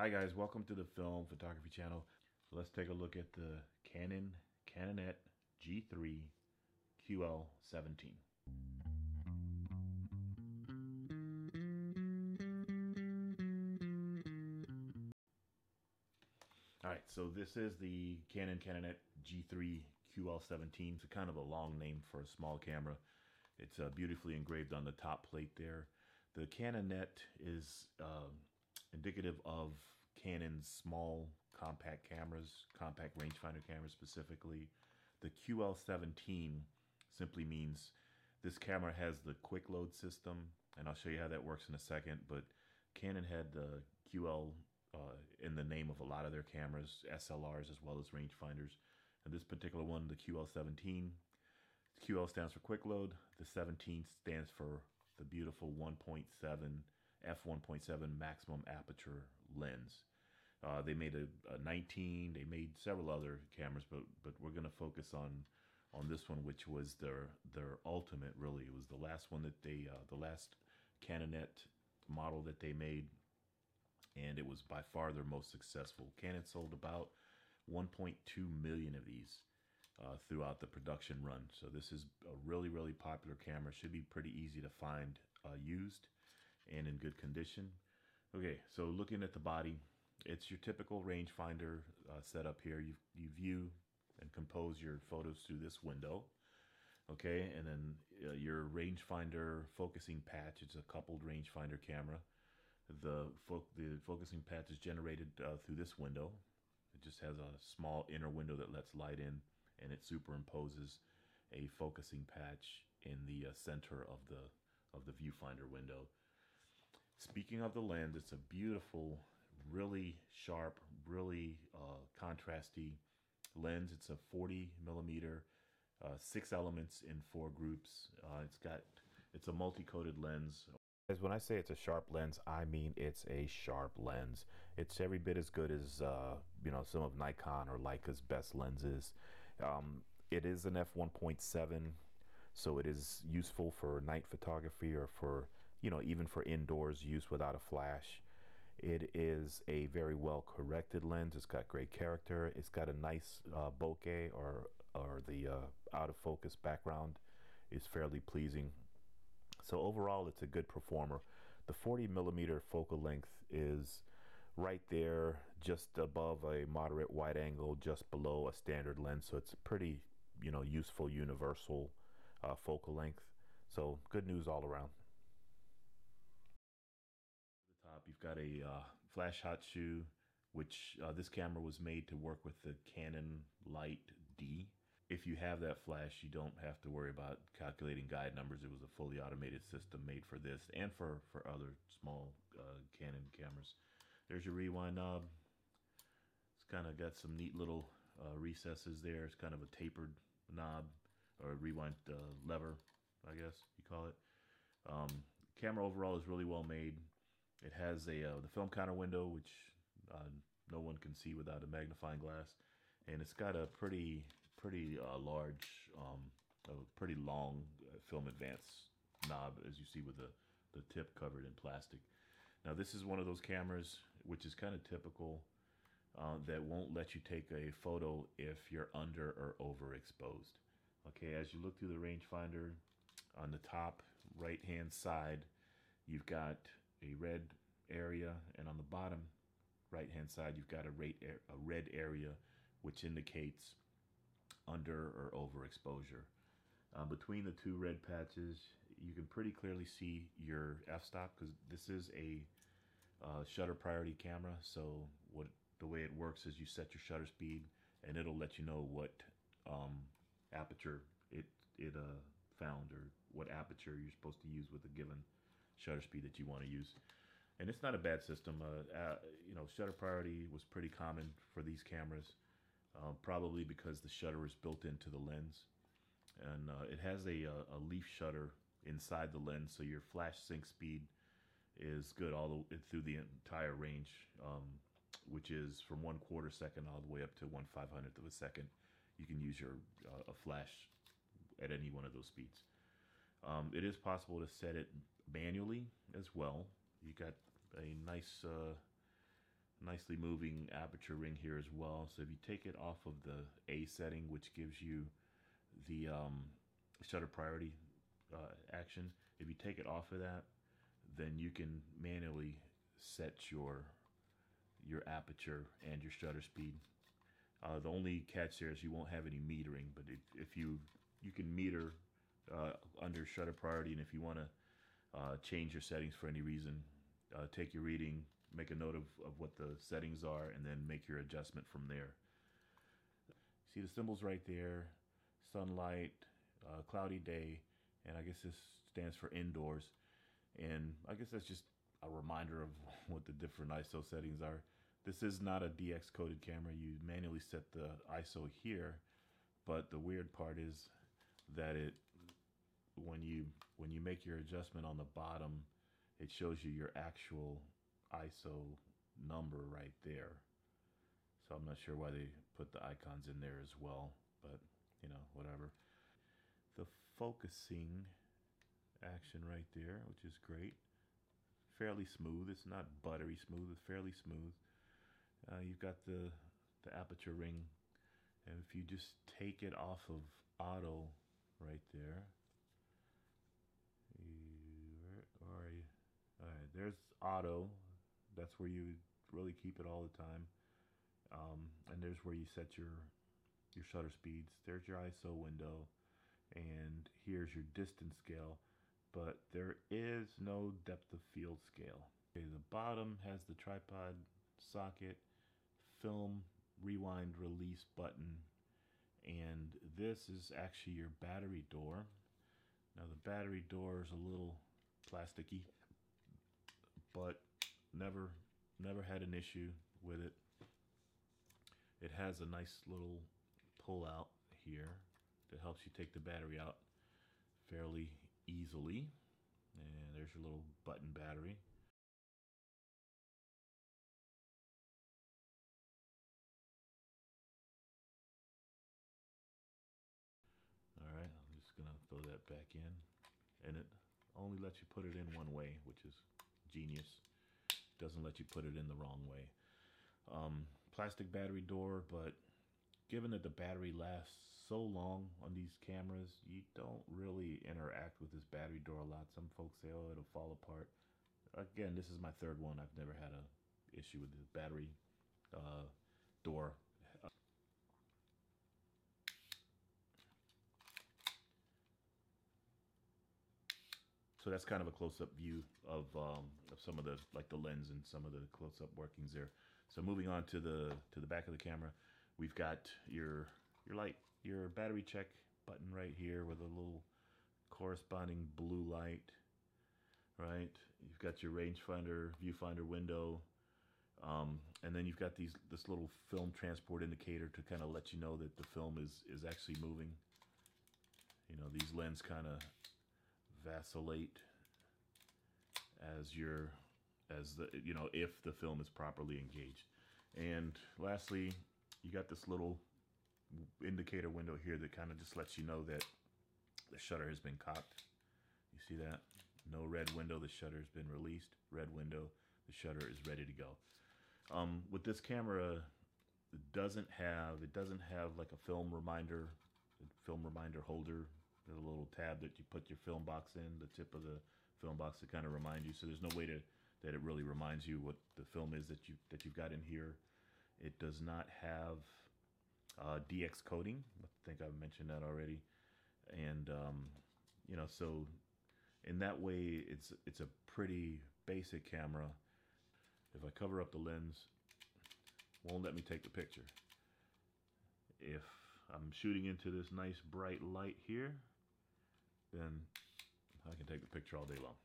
Hi guys, welcome to the Film Photography channel. Let's take a look at the Canon Canonet G3 QL17. Alright, so this is the Canon Canonet G3 QL17. It's kind of a long name for a small camera. It's beautifully engraved on the top plate there. The Canonet is indicative of Canon's small compact cameras, compact rangefinder cameras specifically. The QL17 simply means this camera has the quick load system, and I'll show you how that works in a second, but Canon had the QL in the name of a lot of their cameras, SLRs as well as rangefinders. And this particular one, the QL17, QL stands for quick load, the 17 stands for the beautiful 1.7 f1.7 maximum aperture lens. They made a 19. They made several other cameras, but we're going to focus on this one, which was their ultimate. Really, it was the last one that they the last Canonet model that they made, and it was by far their most successful. Canon sold about 1.2 million of these throughout the production run. So this is a really popular camera. Should be pretty easy to find used and in good condition. Okay, so looking at the body, it's your typical rangefinder setup here. You view and compose your photos through this window. Okay, and then your rangefinder focusing patch. It's a coupled rangefinder camera. The focusing patch is generated through this window. It just has a small inner window that lets light in, and it superimposes a focusing patch in the center of the viewfinder window. Speaking of the lens, it's a beautiful, really sharp, really contrasty lens. It's a 40 millimeter, 6 elements in 4 groups. It's a multi-coated lens. When I say it's a sharp lens, I mean it's a sharp lens. It's every bit as good as some of Nikon or Leica's best lenses. It is an f1.7, so it is useful for night photography or for even for indoors use without a flash. It is a very well corrected lens. It's got great character. It's got a nice bokeh or the out of focus background is fairly pleasing. So overall, it's a good performer. The 40 millimeter focal length is right there, just above a moderate wide angle, just below a standard lens. So it's a pretty, useful universal focal length. So good news all around. At the top, you've got a flash Hotshoe, which this camera was made to work with the Canon Light D. If you have that flash, you don't have to worry about calculating guide numbers. It was a fully automated system made for this and for other small Canon cameras. There's your rewind knob. It's kind of got some neat little recesses there. It's kind of a tapered knob or rewind lever, I guess you call it. Camera overall is really well made. It has the film counter window, which no one can see without a magnifying glass, and it's got a pretty large, a pretty long film advance knob, as you see with the tip covered in plastic. Now this is one of those cameras which is kind of typical that won't let you take a photo if you're under or overexposed. Okay, as you look through the rangefinder, on the top right hand side you've got a red area, and on the bottom right hand side you've got a red area which indicates under or overexposure. Between the two red patches, you can pretty clearly see your f-stop, because this is a shutter priority camera. So the way it works is you set your shutter speed, and it'll let you know what aperture it found, or what aperture you're supposed to use with a given shutter speed that you want to use. And it's not a bad system. Shutter priority was pretty common for these cameras. Probably because the shutter is built into the lens, and it has a leaf shutter inside the lens, so your flash sync speed is good through the entire range, which is from 1/4 second all the way up to 1/500th of a second. You can use your a flash at any one of those speeds. It is possible to set it manually as well. You got a nice nicely moving aperture ring here as well. So if you take it off of the A setting, which gives you the shutter priority action, if you take it off of that, then you can manually set your aperture and your shutter speed. The only catch there is you won't have any metering, but if you can meter under shutter priority, and if you want to change your settings for any reason, take your reading, make a note of what the settings are, and then make your adjustment from there. See the symbols right there: sunlight, cloudy day, and I guess this stands for indoors. And I guess that's just a reminder of what the different ISO settings are. This is not a DX coded camera. You manually set the ISO here, but the weird part is that when you make your adjustment on the bottom, it shows you your actual ISO number right there. So I'm not sure why they put the icons in there as well, but you know, whatever. The focusing action right there, which is great. Fairly smooth. It's not buttery smooth, it's fairly smooth. You've got the aperture ring, and if you just take it off of auto right there, where are you? All right, there's auto. That's where you really keep it all the time. And there's where you set your shutter speeds. There's your ISO window, and here's your distance scale. But there is no depth of field scale. Okay, the bottom has the tripod socket, film, rewind, release button, and this is actually your battery door. Now the battery door is a little plasticky, but never had an issue with it. It has a nice little pull out here that helps you take the battery out fairly easily. And there's your little button battery. Alright, I'm just gonna throw that back in. And it only lets you put it in one way, which is genius. Doesn't let you put it in the wrong way. Plastic battery door, but given that the battery lasts so long on these cameras, you don't really interact with this battery door a lot. Some folks say, oh, it'll fall apart. Again, this is my third one. I've never had an issue with the battery door. So that's kind of a close-up view of some of the, like the lens and some of the close-up workings there. So moving on to the back of the camera, we've got your light, your battery check button right here with a little corresponding blue light, right? You've got your rangefinder, viewfinder window, and then you've got this little film transport indicator to kind of let you know that the film is actually moving. You know, these lenses kind of vacillate if the film is properly engaged. And lastly, you got this little indicator window here that kind of just lets you know that the shutter has been cocked. You see that? No red window, the shutter has been released. Red window, the shutter is ready to go. With this camera, it doesn't have like a film reminder holder. There's a little tab that you put your film box in, the tip of the film box to kind of remind you. So there's no way that it really reminds you what the film is that you've got in here. It does not have DX coding. I think I've mentioned that already. And so in that way, it's a pretty basic camera. If I cover up the lens, won't let me take the picture. If I'm shooting into this nice bright light here, then I can take the picture all day long.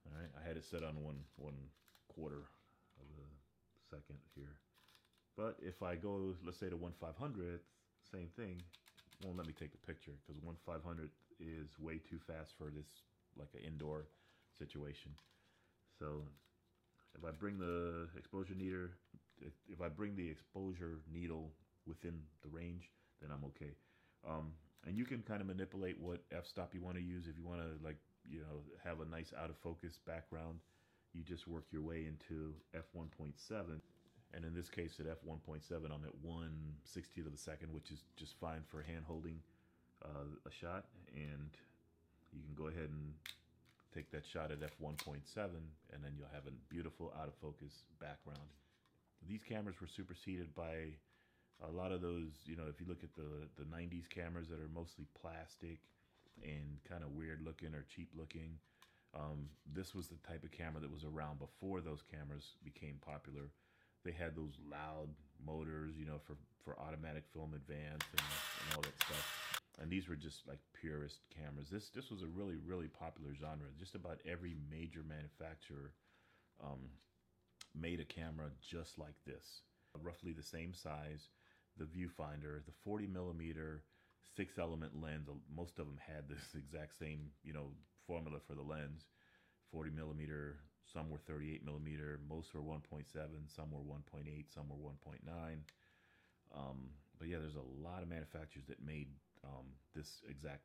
All right, I had it set on one quarter of a second here. But if I go, let's say to 1/500th, same thing, won't let me take the picture because 1/500th is way too fast for this, like an indoor situation. So if I bring the exposure needle within the range, then I'm okay. And you can kind of manipulate what f-stop you want to use. If you want to, like, have a nice out of focus background, you just work your way into f1.7. And in this case, at f1.7, I'm at 1/60th of a second, which is just fine for hand holding a shot. And you can go ahead and take that shot at f1.7, and then you'll have a beautiful out of focus background. These cameras were superseded by a lot of those, you know, if you look at the 90s cameras that are mostly plastic and kind of weird looking or cheap looking. This was the type of camera that was around before those cameras became popular. They had those loud motors, you know, for automatic film advance and all that stuff. And these were just like purist cameras. This was a really popular genre. Just about every major manufacturer made a camera just like this, roughly the same size. The viewfinder, the 40mm 6-element lens. Most of them had this exact same, you know, formula for the lens. 40mm, some were 38mm, most were 1.7, some were 1.8, some were 1.9. But yeah, there's a lot of manufacturers that made this exact,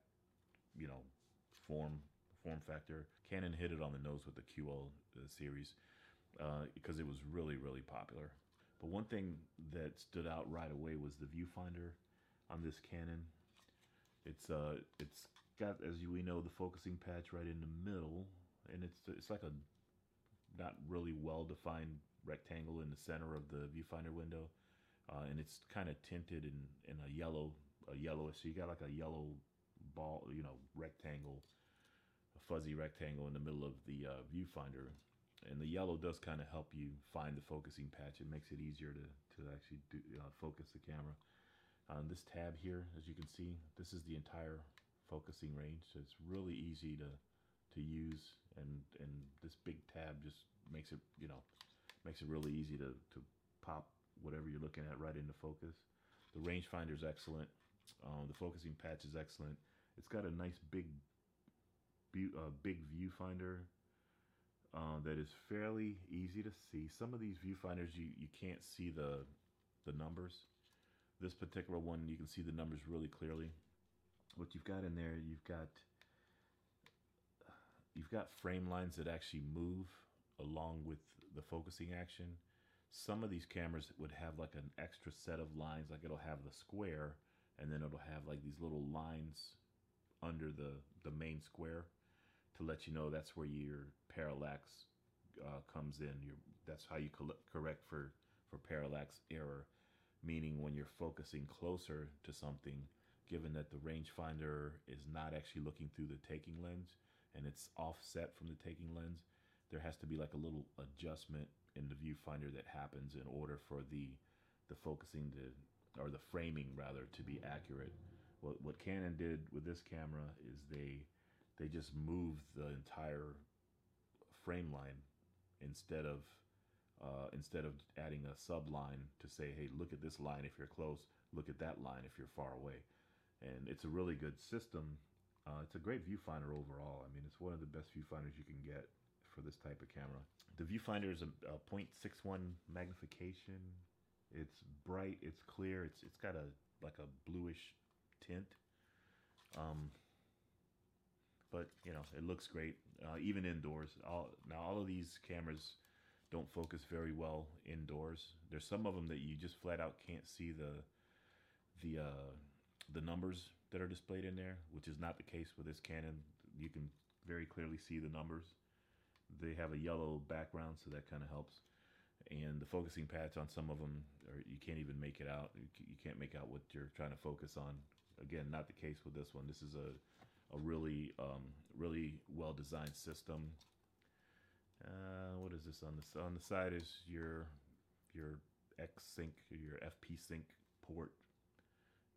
you know, form factor. Canon hit it on the nose with the QL series because it was really popular. But one thing that stood out right away was the viewfinder on this Canon. It's got, as we know, the focusing patch right in the middle, and it's like a not really well-defined rectangle in the center of the viewfinder window, and it's kind of tinted in a yellowish. So you got like a yellow ball, you know, rectangle, a fuzzy rectangle in the middle of the viewfinder. And the yellow does kind of help you find the focusing patch. It makes it easier to actually focus the camera. This tab here, as you can see, this is the entire focusing range. So it's really easy to use, and this big tab just makes it, you know, makes it really easy to pop whatever you're looking at right into focus. The rangefinder is excellent. The focusing patch is excellent. It's got a nice big viewfinder. That is fairly easy to see. Some of these viewfinders you can't see the numbers. This particular one, you can see the numbers really clearly. What you've got in there, you've got frame lines that actually move along with the focusing action. Some of these cameras would have like an extra set of lines, like it'll have the square, and then it'll have like these little lines under the main square to let you know that's where your parallax comes in. That's how you correct for parallax error, meaning when you're focusing closer to something, given that the rangefinder is not actually looking through the taking lens and it's offset from the taking lens, there has to be like a little adjustment in the viewfinder that happens in order for the focusing or the framing rather, to be accurate. What Canon did with this camera is they just moved the entire frame line instead of adding a subline to say, hey, look at this line if you're close, look at that line if you're far away. And it's a really good system. It's a great viewfinder overall. I mean, it's one of the best viewfinders you can get for this type of camera. The viewfinder is a 0.61 magnification. It's bright, it's clear, it's got like a bluish tint. But you know, it looks great even indoors. All of these cameras don't focus very well indoors. There's some of them that you just flat out can't see the numbers that are displayed in there, which is not the case with this Canon. You can very clearly see the numbers. They have a yellow background, so that kind of helps. And the focusing patch on some of them, you can't even make it out. You can't make out what you're trying to focus on. Again, not the case with this one. This is a really well-designed system. What is this on the side? Is your X sync, your FP sync port.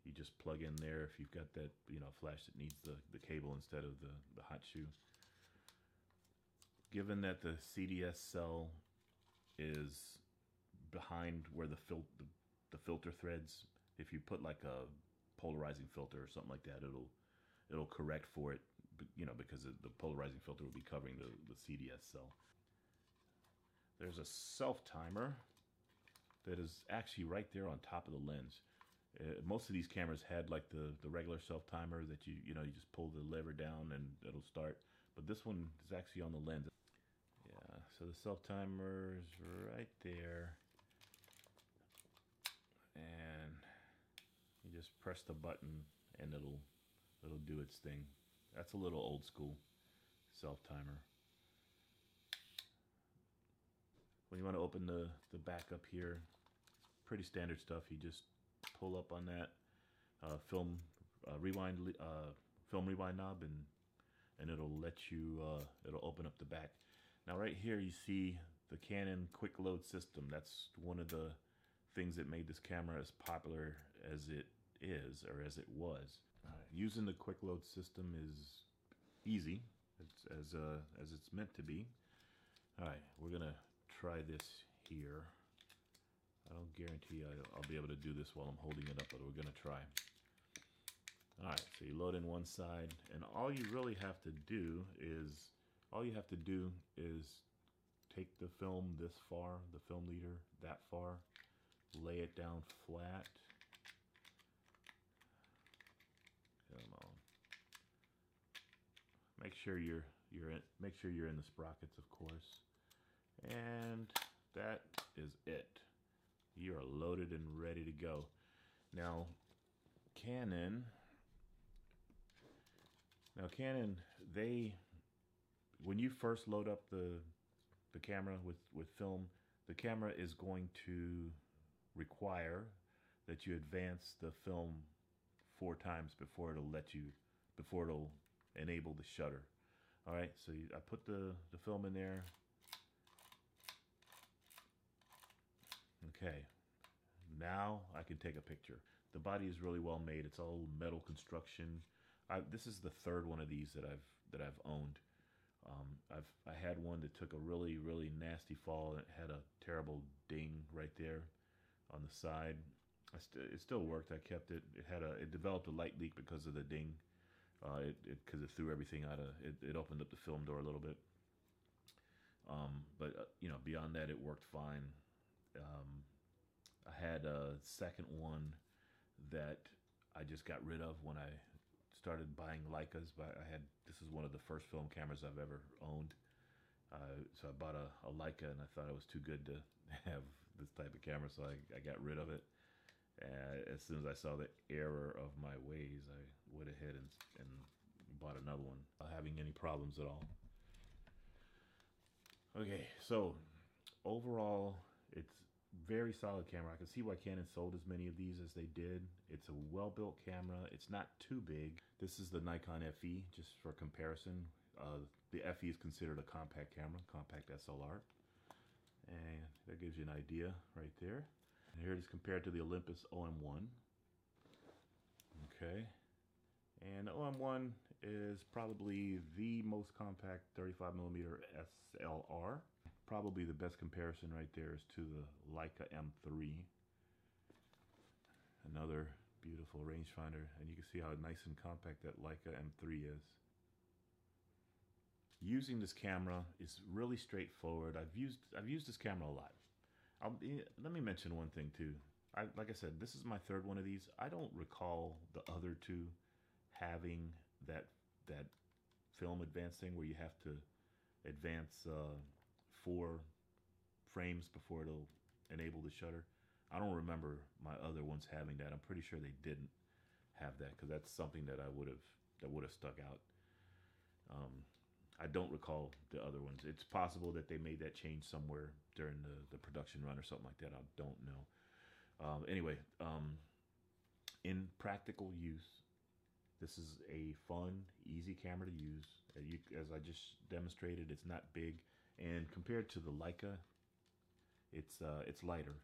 You just plug in there if you've got that, you know, flash that needs the cable instead of the Hotshoe. Given that the CDS cell is behind where the filter threads, if you put like a polarizing filter or something like that, it'll correct for it, you know, because the polarizing filter will be covering the CDS cell. There's a self timer that is actually right there on top of the lens. Most of these cameras had like the regular self timer that you just pull the lever down and it'll start, but this one is actually on the lens. Yeah, so the self timer is right there, and you just press the button and it'll do its thing. That's a little old school self timer. When you want to open the back up here, pretty standard stuff. You just pull up on that film rewind knob, and it'll let you it'll open up the back. Now right here you see the Canon quick load system. That's one of the things that made this camera as popular as it is, or as it was. Using the quick load system is easy. It's as it's meant to be. All right, we're gonna try this here. I don't guarantee I'll be able to do this while I'm holding it up, but we're gonna try. All right, so you load in one side, and all you really have to do is take the film this far, the film leader that far, lay it down flat. Come on. Make sure you're in the sprockets, of course. And that is it. You are loaded and ready to go. Now, Canon, when you first load up the camera with film, the camera is going to require that you advance the film 4 times before it'll enable the shutter. All right, so I put the film in there. Okay, now I can take a picture. The body is really well made. It's all metal construction. This is the 3rd one of these that I've owned. I had one that took a really nasty fall, and it had a terrible ding right there on the side. It still worked. I kept it. It developed a light leak because of the ding. Because it threw everything out of it. It opened up the film door a little bit. But you know, beyond that, it worked fine. I had a second one that I just got rid of when I started buying Leicas. But this is one of the first film cameras I've ever owned. So I bought a Leica, and I thought it was too good to have this type of camera, so I got rid of it. As soon as I saw the error of my ways, I went ahead and bought another one, not having any problems at all. Okay, so overall, it's very solid camera. I can see why Canon sold as many of these as they did. It's a well-built camera. It's not too big. This is the Nikon FE, just for comparison. The FE is considered a compact camera, compact SLR. And that gives you an idea right there. And here it is compared to the Olympus OM1. Okay. And the OM1 is probably the most compact 35mm SLR. Probably the best comparison right there is to the Leica M3. Another beautiful rangefinder, and you can see how nice and compact that Leica M3 is. Using this camera is really straightforward. I've used this camera a lot. Let me mention one thing too. Like I said, this is my 3rd one of these. I don't recall the other 2 having that film advance thing where you have to advance 4 frames before it'll enable the shutter. I don't remember my other ones having that. I'm pretty sure they didn't have that, because that's something that would have stuck out. I don't recall the other ones. It's possible that they made that change somewhere during the production run or something like that. I don't know. Anyway, in practical use, this is a fun, easy camera to use. As I just demonstrated, it's not big, and compared to the Leica, it's lighter.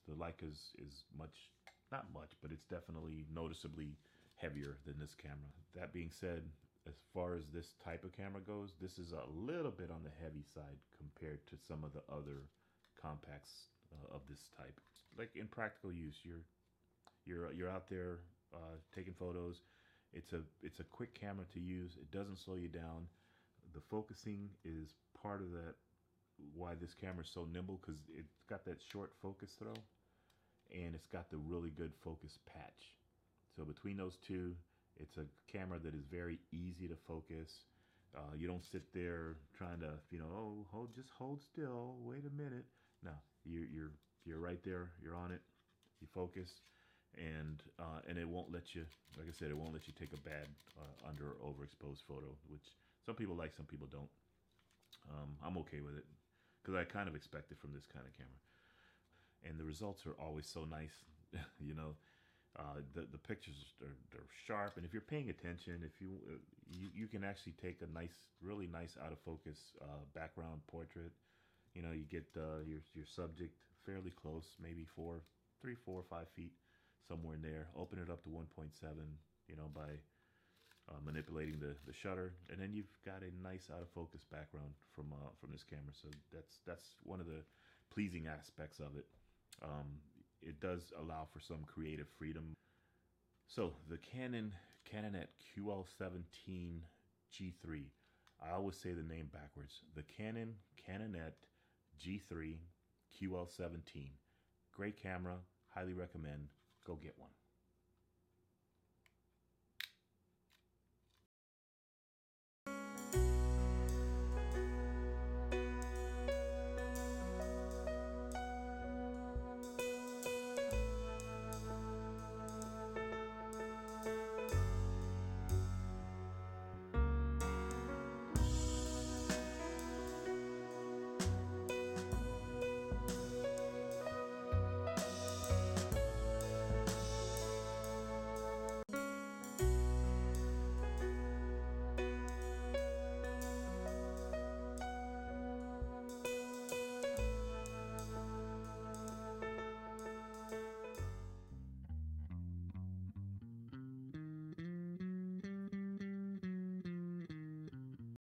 The Leica is much, not much, but it's definitely noticeably heavier than this camera. That being said, as far as this type of camera goes, this is a little bit on the heavy side compared to some of the other compacts of this type. Like in practical use, you're out there taking photos. It's a quick camera to use. It doesn't slow you down. The focusing is part of that, why this camera is so nimble, because it's got that short focus throw, and it's got the really good focus patch. So between those two, it's a camera that is very easy to focus. You don't sit there trying to, just hold still. Wait a minute. No, you're right there. You're on it. You focus, and it won't let you. Like I said, it won't let you take a bad under or overexposed photo, which some people like, some people don't. I'm okay with it because I kind of expect it from this kind of camera, and the results are always so nice. The pictures they're sharp, and if you're paying attention, if you can actually take a really nice out of focus background portrait. You get your subject fairly close, maybe 3, 4, 5 feet, somewhere in there. Open it up to 1.7, by manipulating the shutter, and then you've got a nice out of focus background from this camera. So that's one of the pleasing aspects of it. It does allow for some creative freedom. So the Canonet QL17 G3. I always say the name backwards. The Canonet G3 QL17. Great camera. Highly recommend. Go get one.